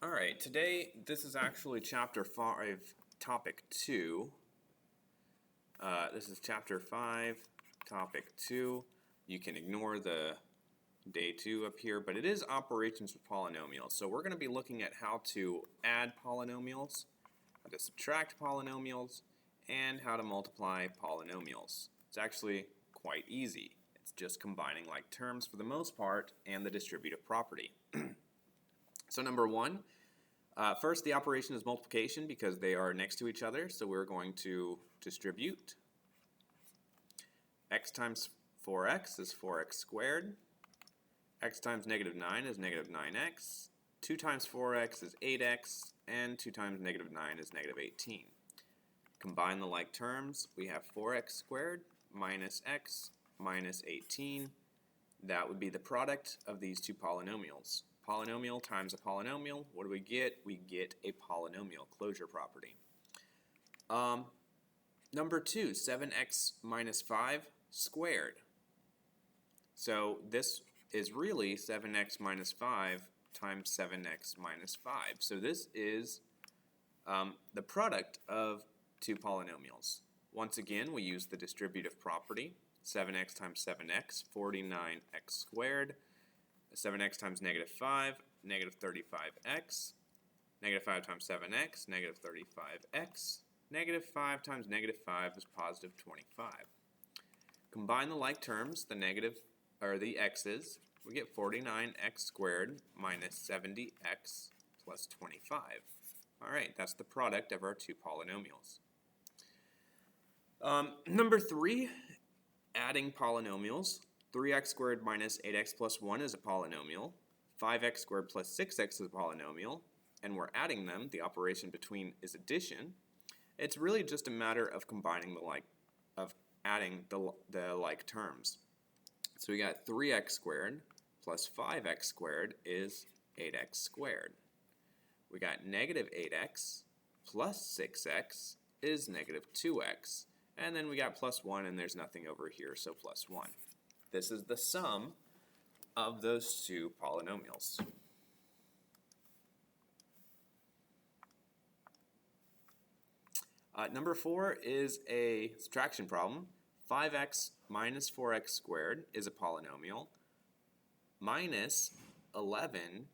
Alright, today this is actually chapter 5, topic 2. This is chapter 5, topic 2. You can ignore the day 2 up here, but it is operations with polynomials. So we're going to be looking at how to add polynomials, how to subtract polynomials, and how to multiply polynomials. It's actually quite easy. It's just combining like terms for the most part and the distributive property. So number one, first the operation is multiplication because they are next to each other, so we're going to distribute. X times 4x is 4x squared. X times negative 9 is negative 9x. 2 times 4x is 8x, and 2 times negative 9 is negative 18. Combine the like terms, we have 4x squared minus x minus 18. That would be the product of these two polynomials. Polynomial times a polynomial, what do we get? We get a polynomial closure property. Number 2, 7x minus 5 squared. So this is really 7x minus 5 times 7x minus 5. So this is the product of two polynomials. Once again, we use the distributive property. 7x times 7x, 49x squared. 7x times negative 5, negative 35x. Negative 5 times 7x, negative 35x. Negative 5 times negative 5 is positive 25. Combine the like terms, the negative, or the x's, we get 49x squared minus 70x plus 25. Alright, that's the product of our two polynomials. Number 3, adding polynomials. 3x squared minus 8x plus 1 is a polynomial. 5x squared plus 6x is a polynomial. And we're adding them. The operation between is addition. It's really just a matter of combining adding the like terms. So we got 3x squared plus 5x squared is 8x squared. We got negative 8x plus 6x is negative 2x. And then we got plus 1, and there's nothing over here, so plus 1. This is the sum of those two polynomials. Number 4 is a subtraction problem. 5x minus 4x squared is a polynomial. Minus 11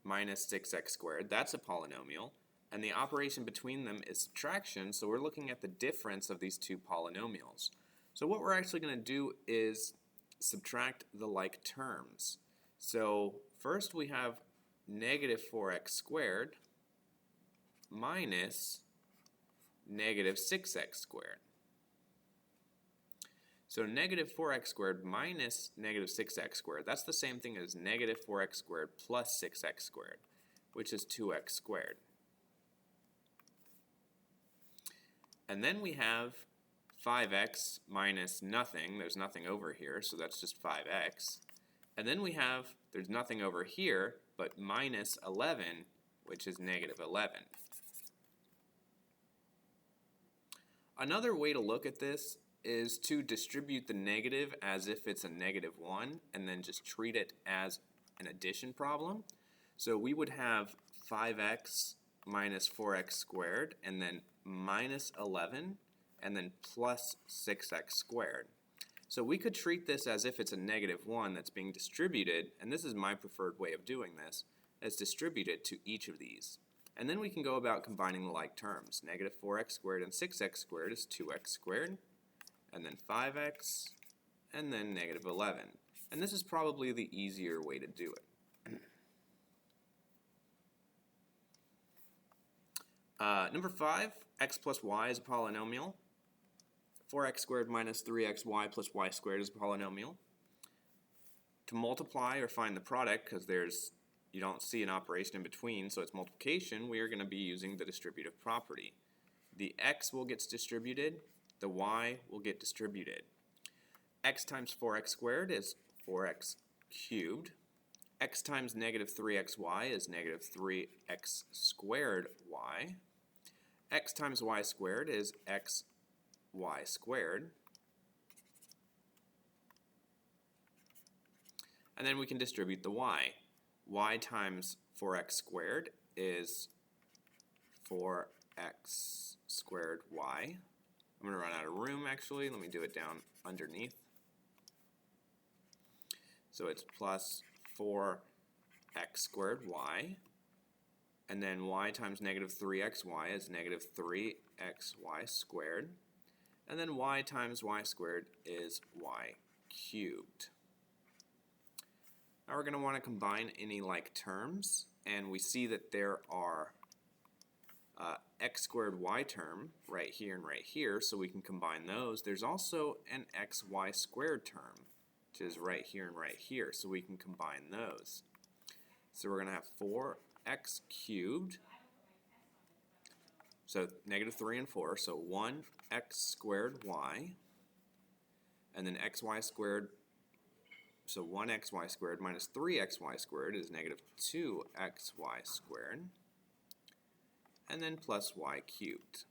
minus 6x squared, that's a polynomial. And the operation between them is subtraction, so we're looking at the difference of these two polynomials. So what we're actually going to do is subtract the like terms. So first we have negative 4x squared minus negative 6x squared. So negative 4x squared minus negative 6x squared, that's the same thing as negative 4x squared plus 6x squared, which is 2x squared. And then we have 5x minus nothing. There's nothing over here, so that's just 5x. And then we have, there's nothing over here, but minus 11, which is negative 11. Another way to look at this is to distribute the negative as if it's a negative 1, and then just treat it as an addition problem. So we would have 5x minus 4x squared, and then minus 11, and then plus 6x squared. So we could treat this as if it's a negative 1 that's being distributed, and this is my preferred way of doing this, as distributed to each of these. And then we can go about combining the like terms. Negative 4x squared and 6x squared is 2x squared, and then 5x, and then negative 11. And this is probably the easier way to do it. Number 5, x plus y is a polynomial. 4x squared minus 3xy plus y squared is a polynomial. To multiply or find the product, because you don't see an operation in between, so it's multiplication, we are going to be using the distributive property. The x will get distributed, the y will get distributed. X times 4x squared is 4x cubed. X times negative 3xy is negative 3x squared y. X times y squared is xy squared. And then we can distribute the y. Y times 4x squared is 4x squared y. I'm going to run out of room actually. Let me do it down underneath. So it's plus 4x squared y. And then y times negative 3xy is negative 3xy squared. And then y times y squared is y cubed. Now we're going to want to combine any like terms, and we see that there are x squared y term right here and right here, so we can combine those. There's also an xy squared term, which is right here and right here, so we can combine those. So we're going to have 4x cubed, so negative 3 and 4, so 1x squared y, and then xy squared, so 1xy squared minus 3xy squared is negative 2xy squared, and then plus y cubed.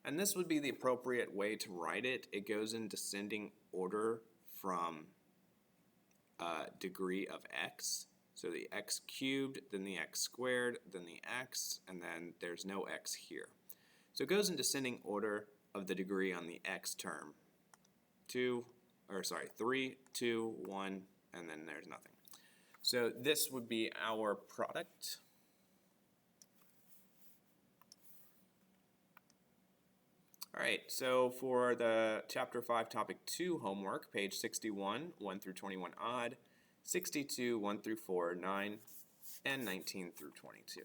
And this would be the appropriate way to write it. It goes in descending order from degree of x. So the x cubed, then the x squared, then the x, and then there's no x here. So it goes in descending order of the degree on the x term. 3, 2, 1, and then there's nothing. So this would be our product. Alright, so for the Chapter 5, Topic 2 homework, page 61, 1 through 21 odd, 62, 1 through 4, 9, and 19 through 22.